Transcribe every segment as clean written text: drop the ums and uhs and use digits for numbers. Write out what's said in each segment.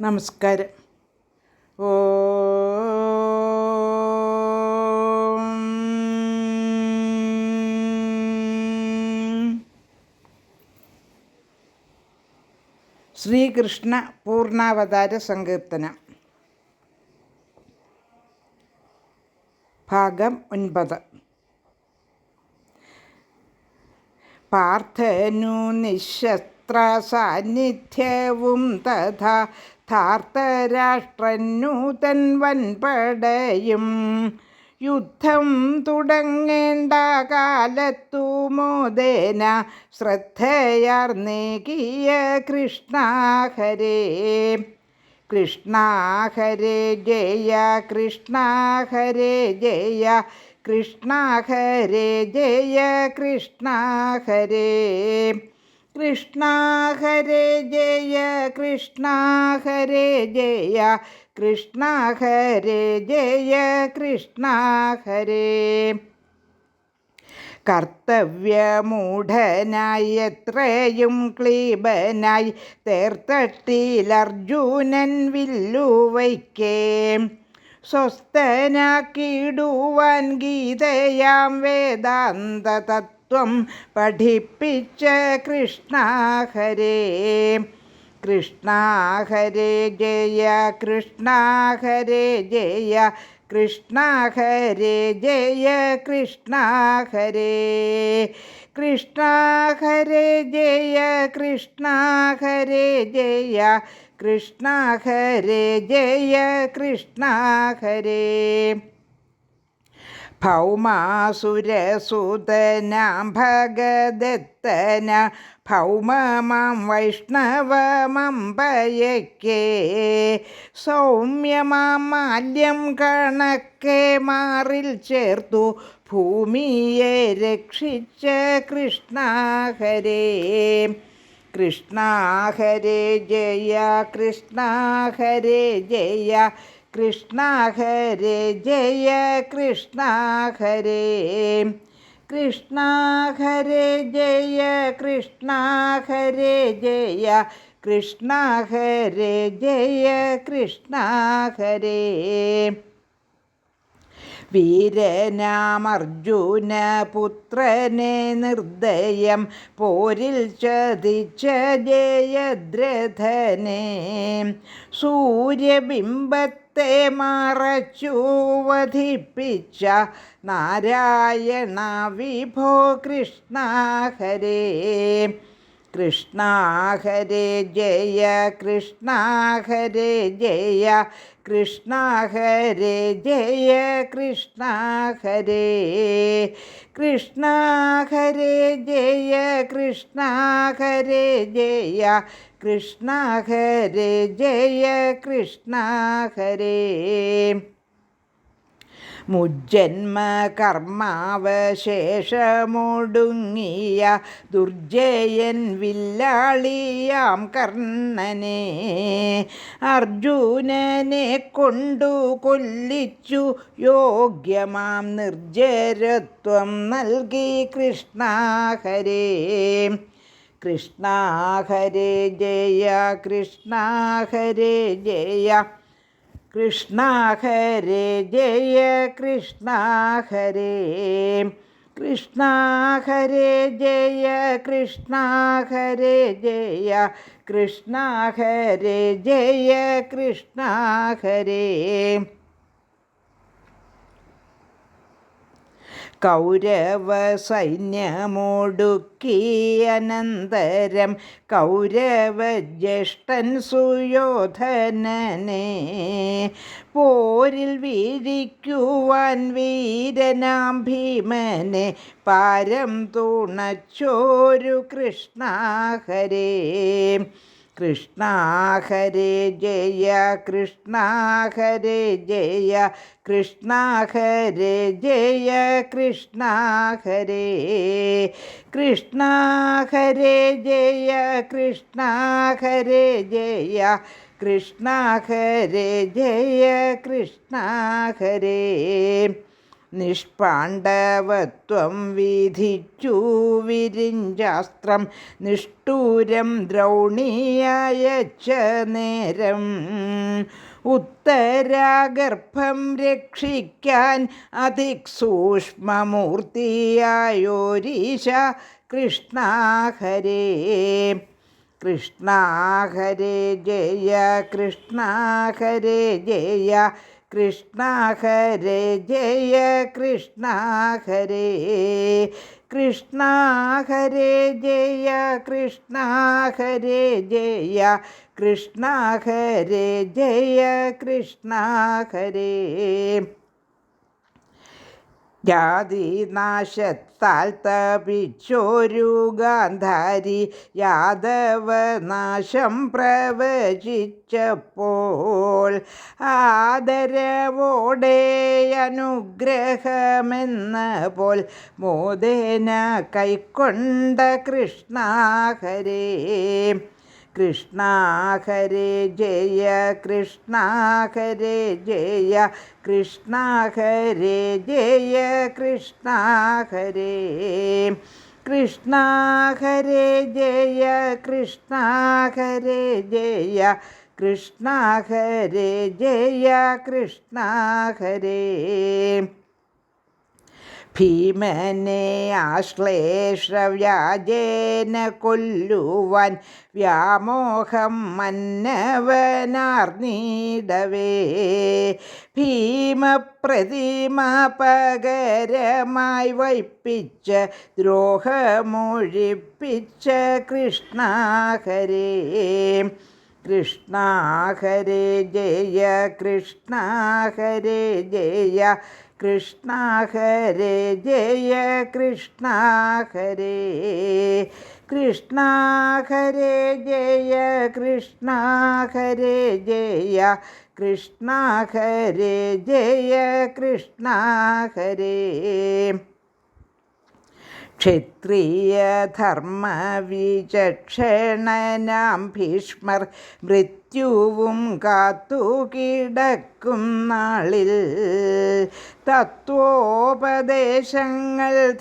നമസ്കാരം. ശ്രീകൃഷ്ണ പൂർണ്ണാവതാര സങ്കീർത്തനം ഭാഗം 9. പാർത്ഥനു നിശസ്ത്ര സാന്നിധ്യവും തഥാ ധാർത്തരാഷ്ട്രന്നു തൻ വൻപടയും യുദ്ധം തുടങ്ങേണ്ട കാലത്തു മോദേന ശ്രദ്ധയാർന്നേകിയ കൃഷ്ണാഹരേ. കൃഷ്ണാഹരേ ജയ കൃഷ്ണാഹരേ ജയ കൃഷ്ണാഹരേ ജയ കൃഷ്ണാഹരേ. കൃഷ്ണാഹരേ ജയ കൃഷ്ണാഹരേ ജയ കൃഷ്ണാഹരേ ജയ കൃഷ്ണാഹരേ. കർത്തവ്യമൂഢനായി എത്രയും ക്ലീബനായി തേർത്തട്ടിലർജുനൻ വില്ലുവയ്ക്കേ സ്വസ്ഥനാക്കിടുവാൻ ഗീതയാം വേദാന്ത തത്വം പഠിപ്പിച്ച കൃഷ്ണാഹരേ. കൃഷ്ണാഹരേ ജയ കൃഷ്ണാഹരേ ജയ കൃഷ്ണാഹരേ ജയ കൃഷ്ണാഹരേ. കൃഷ്ണാഹരേ ജയ കൃഷ്ണാഹരേ ജയ കൃഷ്ണാഹരേ ജയ കൃഷ്ണാഹരേ. ഭൗമാസുരസുതനാം ഭഗദത്തന ഭൗമമാം വൈഷ്ണവമമ്പയക്കേ സൗമ്യമാം മാല്യം കണക്കെ മാറിൽ ചേർത്തു ഭൂമിയെ രക്ഷിച്ച കൃഷ്ണാഹരേ. കൃഷ്ണാഹരേ ജയ കൃഷ്ണാഹരേ ജയ കൃഷ്ണാഹരേ ജയ കൃഷ്ണാഹരേ. കൃഷ്ണാഹരേ ജയ കൃഷ്ണാഹരേ ജയ കൃഷ്ണാഹരേ ജയ കൃഷ്ണാഹരേ. വീരനാമർജുന പുത്രനെ നിർദ്ദയം പോരിൽ ചതിച്ച ജയദ്രഥനെ സൂര്യബിംബത്തെ മറച്ചു വധിപ്പിച്ച നാരായണ വിഭോ കൃഷ്ണാഹരേ. കൃഷ്ണാഹരേ ജയ കൃഷ്ണാഹരേ ജയ കൃഷ്ണാഹരേ ജയ കൃഷ്ണാഹരേ. കൃഷ്ണാഹരേ ജയ കൃഷ്ണാഹരേ ജയ കൃഷ്ണാഹരേ ജയ കൃഷ്ണാഹരേ. മുജ്ജന്മ കർമാവശേഷമൊടുങ്ങിയ ദുർജയൻ വില്ലാളിയാം കർണനെ അർജുനനെ കൊണ്ടു കൊല്ലിച്ചു യോഗ്യമാം നിർജ്ജരത്വം നൽകി കൃഷ്ണാഹരേ. കൃഷ്ണാഹരേ ജയ കൃഷ്ണാഹരേ ജയ കൃഷ്ണാഹരേ ജയ കൃഷ്ണാഹരേ. കൃഷ്ണാഹരേ ജയ കൃഷ്ണാഹരേ ജയ കൃഷ്ണാഹരേ ജയ കൃഷ്ണാഹരേ. കൗരവ സൈന്യമൊടുക്കി അനന്തരം കൗരവജ്യേഷ്ഠൻ സുയോധനനെ പോരിൽ വീഴിക്കുവാൻ വീരനാം ഭീമനെ പാരം തുണച്ചോരു കൃഷ്ണാഹരേ. കൃഷ്ണാഹരേ ജയ കൃഷ്ണാഹരേ ജയ കൃഷ്ണാഹരേ ജയ കൃഷ്ണാഹരേ. കൃഷ്ണാഹരേ ജയ കൃഷ്ണാഹരേ ജയ കൃഷ്ണാഹരേ ജയ കൃഷ്ണാഹരേ. നിഷ്പാണ്ഡവത്വം വിധിച്ചു വിരിഞ്ചാസ്ത്രം നിഷ്ഠൂരം ദ്രൗണിയയച്ച നേരം ഉത്തരാഗർഭം രക്ഷിക്കാൻ അതിസൂക്ഷ്മമൂർത്തിയായോരീശ കൃഷ്ണ ഹരേ. കൃഷ്ണ ഹരേ ജയ കൃഷ്ണ ഹരേ ജയ കൃഷ്ണ ഹരേ ജയ കൃഷ്ണ ഹരേ. കൃഷ്ണ ഹരേ ജയ കൃഷ്ണ ഹരേ ജയ കൃഷ്ണ ഹരേ ജയ കൃഷ്ണ ഹരേ. ജാതിനാശത്താൽ തപിച്ചൊരു ഗാന്ധാരി യാദവനാശം പ്രവചിച്ചപ്പോൾ ആദരവോടെ അനുഗ്രഹമെന്ന പോൽ മോദേന കൈക്കൊണ്ട കൃഷ്ണ ഹരേ. കൃഷ്ണ ഹരേ ജയ കൃഷ്ണ ഹരേ ജയ കൃഷ്ണ ഹരേ ജയ കൃഷ്ണ ഹരേ. കൃഷ്ണ ഹരേ ജയ കൃഷ്ണ ഹരേ ജയ കൃഷ്ണ ഹരേ ജയ കൃഷ്ണ ഹരേ. ഭീമനെ ആശ്ലേഷവ്യാജേന കൊല്ലുവാൻ വ്യാമോഹം മന്നവനാർന്നിടവേ ഭീമപ്രതിമ പകരമായി വയ്പ്പിച്ച ദ്രോഹമൊഴിപ്പിച്ച കൃഷ്ണ ഹരേ. കൃഷ്ണ ഹരേ ജയ കൃഷ്ണ ഹരേ ജയ കൃഷ്ണ ഹരേ ജയ കൃഷ്ണ ഹരേ. കൃഷ്ണ ഹരേ ജയ കൃഷ്ണ ഹരേ ജയ കൃഷ്ണ ഹരേ ജയ കൃഷ്ണ ഹരേ. ക്ഷത്രിയധർമ്മവിചക്ഷണനാം ഭീഷ്മർ മൃത്യുവും കാത്തുകിടക്കും നാളിൽ തത്വോപദേശങ്ങൾ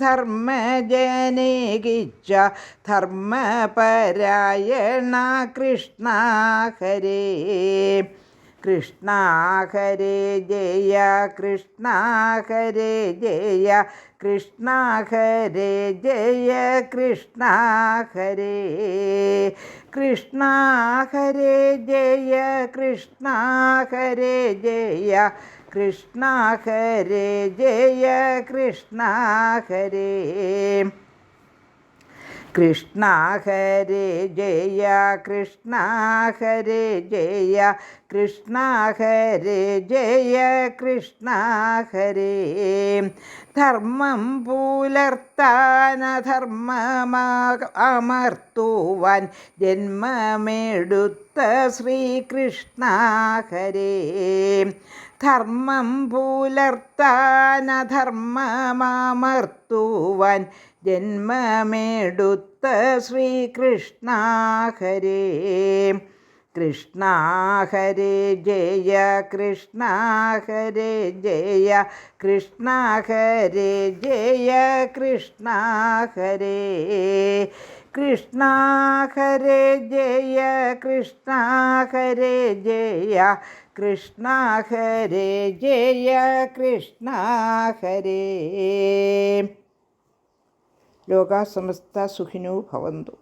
ധർമ്മജനേകിച്ച ധർമ്മപരായണ കൃഷ്ണ ഹരേ. കൃഷ്ണ ഹരേ ജയ കൃഷ്ണ ഹരേ ജയ കൃഷ്ണ ഹരേ ജയ കൃഷ്ണ ഹരേ. കൃഷ്ണ ഹരേ ജയ കൃഷ്ണ ഹരേ ജയ കൃഷ്ണ ഹരേ ജയ കൃഷ്ണ ഹരേ. കൃഷ്ണ ഹരേ ജയ കൃഷ്ണ ഹരേ ജയ കൃഷ്ണ ഹരേ ജയ കൃഷ്ണ ഹരേ. ധർമ്മം പുലർത്താൻ അധർമ്മമർത്തുവാൻ ജന്മമെടുത്ത ശ്രീകൃഷ്ണ ഹരേ. ധർമ്മം പുലർത്താൻ അധർമ്മമർത്തുവാൻ ജന്മമെടുത്ത ശ്രീകൃഷ്ണ ഹരേ. കൃഷ്ണ ഹരേ ജയ കൃഷ്ണ ഹരേ ജയ കൃഷ്ണ ഹരേ ജയ കൃഷ്ണ ഹരേ. കൃഷ്ണ ഹരേ ജയ കൃഷ്ണ ഹരേ ജയ കൃഷ്ണ ഹരേ ജയ കൃഷ്ണ ഹരേ. ലോകാ സമസ്ത സുഖിനോ ഭവന്തു.